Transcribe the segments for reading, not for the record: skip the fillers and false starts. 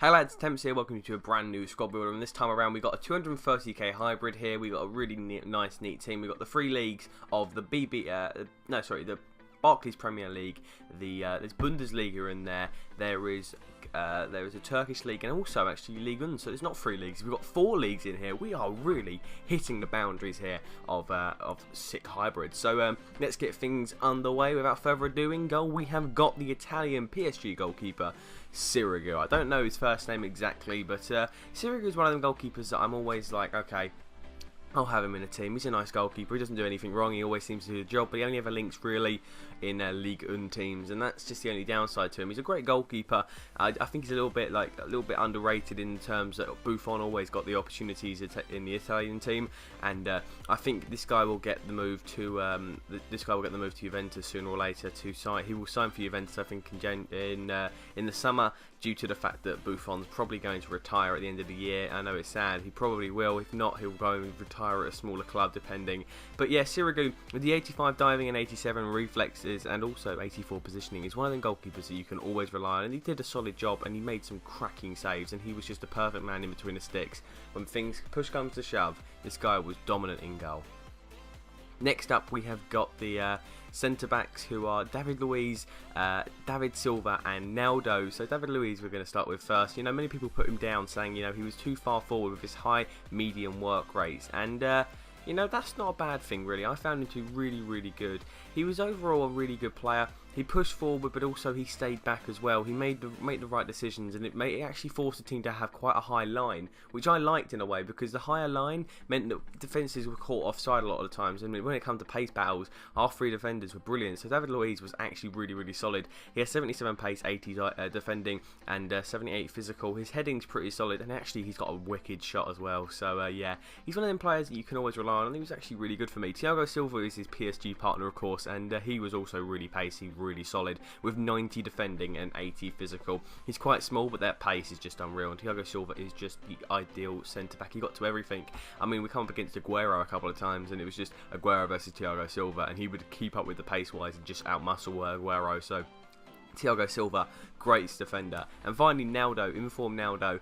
Hey lads, Temps here, welcome to a brand new squad builder, and this time around we got a 230k hybrid here. We got a really nice, neat team. We got the three leagues of the the Barclays Premier League, there's Bundesliga in there. There is a Turkish league and also actually Ligue 1, so it's not three leagues. We've got four leagues in here. We are really hitting the boundaries here of sick hybrids. So let's get things underway. Without further ado, in goal we have got the Italian PSG goalkeeper, Sirigu. I don't know his first name exactly, but Sirigu is one of them goalkeepers that I'm always like, okay, I'll have him in a team. He's a nice goalkeeper. He doesn't do anything wrong. He always seems to do the job, but he only ever links really in Ligue 1 teams, and that's just the only downside to him. He's a great goalkeeper. I think he's a little bit underrated in terms that Buffon always got the opportunities in the Italian team, and I think this guy will get the move to Juventus sooner or later to sign. He will sign for Juventus, I think, in the summer, due to the fact that Buffon's probably going to retire at the end of the year. I know it's sad. He probably will. If not, he'll go and retire at a smaller club, depending. But yeah, Sirigu, with the 85 diving and 87 reflexes and also 84 positioning, is one of them goalkeepers that you can always rely on. And he did a solid job, and he made some cracking saves, and he was just a perfect man in between the sticks. When push comes to shove, this guy was dominant in goal. Next up, we have got the centre-backs, who are David Luiz, David Silva and Naldo. So David Luiz we're going to start with first. You know, many people put him down saying, you know, he was too far forward with his high medium work rates, and you know, that's not a bad thing really. I found him to be really good. He was overall a really good player. He pushed forward, but also he stayed back as well. He made the right decisions, and it actually forced the team to have quite a high line, which I liked in a way, because the higher line meant that defences were caught offside a lot of the times. And when it comes to pace battles, our three defenders were brilliant. So David Luiz was actually really solid. He has 77 pace, 80 defending, and 78 physical. His heading's pretty solid, and actually he's got a wicked shot as well. So yeah, he's one of them players that you can always rely on, and he was actually really good for me. Thiago Silva is his PSG partner, of course, and he was also really pacey, really solid, with 90 defending and 80 physical. He's quite small, but that pace is just unreal, and Thiago Silva is just the ideal centre-back. He got to everything. I mean, we come up against Aguero a couple of times, and it was just Aguero versus Thiago Silva, and he would keep up with the pace-wise and just outmuscle Aguero. So Thiago Silva, great defender. And finally, Naldo, informed Naldo.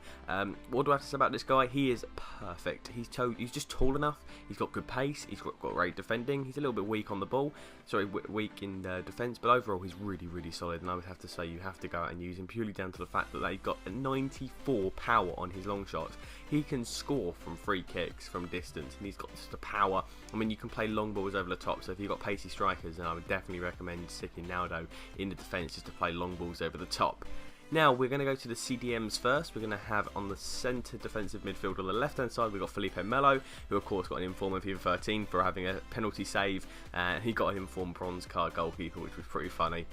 What do I have to say about this guy? He is perfect. He's just tall enough. He's got good pace. He's got great defending. He's a little bit weak on the ball. Sorry, weak in defence. But overall, he's really solid. And I would have to say you have to go out and use him purely down to the fact that they've got a 94 power on his long shots. He can score from free kicks from distance, and he's got just the power. I mean, you can play long balls over the top. So if you've got pacey strikers, then I would definitely recommend sticking Naldo in the defence just to play long balls over the top. Now we're going to go to the CDMs first. We're going to have on the centre defensive midfield on the left hand side, we've got Felipe Melo, who of course got an inform in FIFA 13 for having a penalty save, and he got an informed bronze card goalkeeper, which was pretty funny.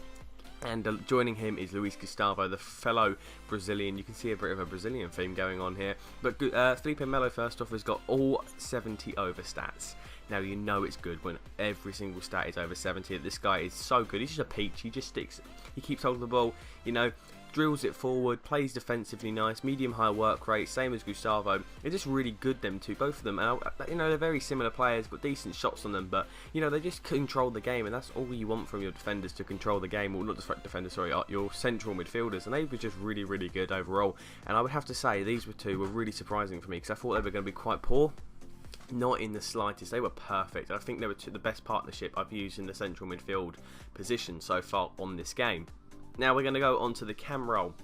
And joining him is Luis Gustavo, the fellow Brazilian. You can see a bit of a Brazilian theme going on here. But Felipe Melo, first off, has got all 70 over stats. Now, you know it's good when every single stat is over 70. This guy is so good. He's just a peach. He just sticks. He keeps hold of the ball, you know, drills it forward, plays defensively nice, medium-high work rate, same as Gustavo. They're just really good, them two, both of them. And, you know, they're very similar players, but decent shots on them. But, you know, they just control the game, and that's all you want from your defenders, to control the game. Well, not just defenders, sorry, your central midfielders. And they were just really good overall. And I would have to say these two were really surprising for me, because I thought they were going to be quite poor. Not in the slightest. They were perfect. I think they were the best partnership I've used in the central midfield position so far on this game. Now we're going to go on to the cam roll.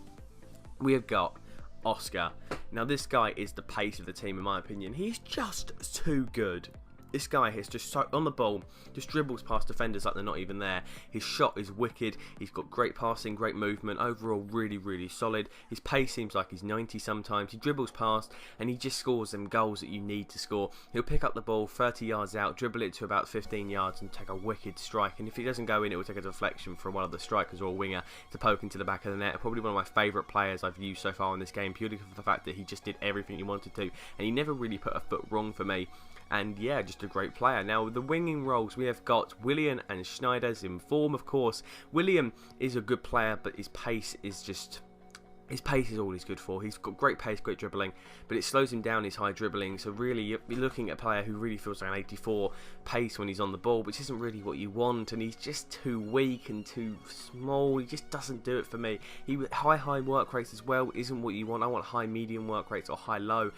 We have got Oscar. Now this guy is the pace of the team, in my opinion. He's just too good. This guy is just so on the ball, just dribbles past defenders like they're not even there. His shot is wicked. He's got great passing, great movement. Overall, really solid. His pace seems like he's 90 sometimes. He dribbles past, and he just scores them goals that you need to score. He'll pick up the ball 30 yards out, dribble it to about 15 yards, and take a wicked strike. And if he doesn't go in, it will take a deflection from one of the strikers or a winger to poke into the back of the net. Probably one of my favourite players I've used so far in this game, purely for the fact that he just did everything he wanted to, and he never really put a foot wrong for me. And yeah, just a great player. Now, the winging roles, we have got Willian and Schneider's in form, of course. Willian is a good player, but his pace is just His pace is all he's good for. He's got great pace, great dribbling, but it slows him down, his high dribbling. So really, you're looking at a player who really feels like an 84 pace when he's on the ball, which isn't really what you want. And he's just too weak and too small. He just doesn't do it for me. High work rates as well isn't what you want. I want high medium work rates or high low.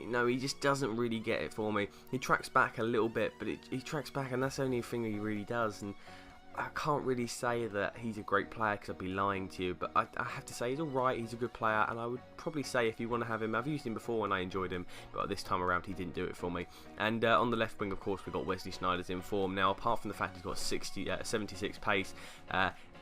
No, he just doesn't really get it for me. He tracks back a little bit, but he tracks back, and that's the only thing he really does. And I can't really say that he's a great player because I'd be lying to you, but I have to say he's alright, he's a good player, and I would probably say if you want to have him, I've used him before and I enjoyed him, but this time around he didn't do it for me. And on the left wing, of course, we've got Wesley Sneijder's in form. Now, apart from the fact he's got 76 pace,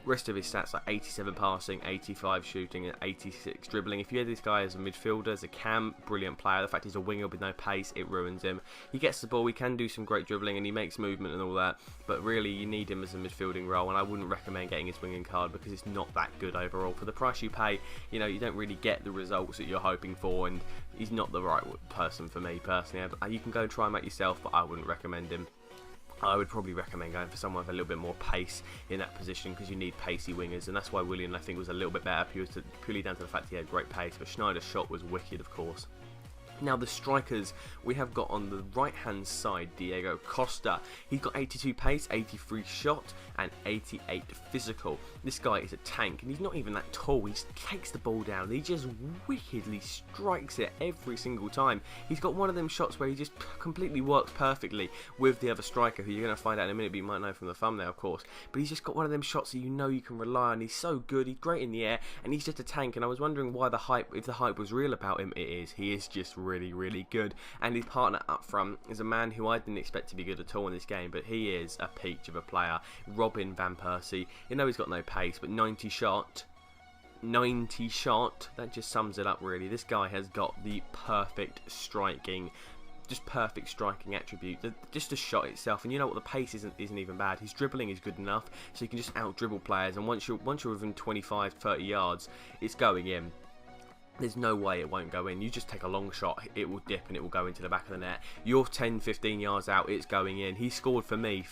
rest of his stats like 87 passing, 85 shooting and 86 dribbling. If you had this guy as a midfielder, as a cam, brilliant player. The fact he's a winger with no pace, it ruins him. He gets the ball, he can do some great dribbling and he makes movement and all that, but really you need him as a midfielding role, and I wouldn't recommend getting his winging card because it's not that good overall. For the price you pay, you know, you don't really get the results that you're hoping for, and he's not the right person for me personally. You can go and try him out yourself, but I wouldn't recommend him. I would probably recommend going for someone with a little bit more pace in that position because you need pacey wingers, and that's why Willian, I think, was a little bit better purely down to the fact he had great pace, but Sneijder's shot was wicked, of course. Now, the strikers, we have got on the right-hand side Diego Costa. He's got 82 pace, 83 shot, and 88 physical. This guy is a tank, and he's not even that tall. He just takes the ball down, and he just wickedly strikes it every single time. He's got one of them shots where he just completely works perfectly with the other striker, who you're going to find out in a minute, but you might know from the thumbnail, of course. But he's just got one of them shots that you know you can rely on. He's so good, he's great in the air, and he's just a tank. And I was wondering why the hype, if the hype was real about him. It is. He is just really good, and his partner up front is a man who I didn't expect to be good at all in this game, but he is a peach of a player. Robin van Persie. You know he's got no pace, but 90 shot, that just sums it up really. This guy has got the perfect striking, just perfect striking attribute, just the shot itself. And you know what, the pace isn't even bad. His dribbling is good enough, so you can just out dribble players, and once you're within 25-30 yards, it's going in. There's no way it won't go in. You just take a long shot, it will dip and it will go into the back of the net. You're 10-15 yards out, it's going in. He scored for me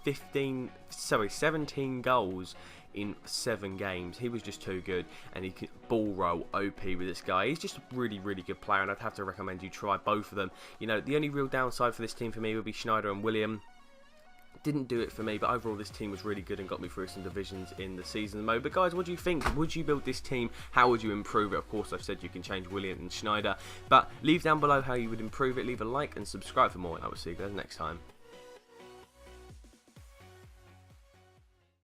17 goals in 7 games. He was just too good, and he can ball roll OP with this guy. He's just a really good player, and I'd have to recommend you try both of them. You know, the only real downside for this team for me would be Sneijder and William. Didn't do it for me, but overall this team was really good and got me through some divisions in the season mode. But guys, what do you think? Would you build this team? How would you improve it? Of course, I've said you can change William and Sneijder, but leave down below how you would improve it. Leave a like and subscribe for more, and I will see you guys next time.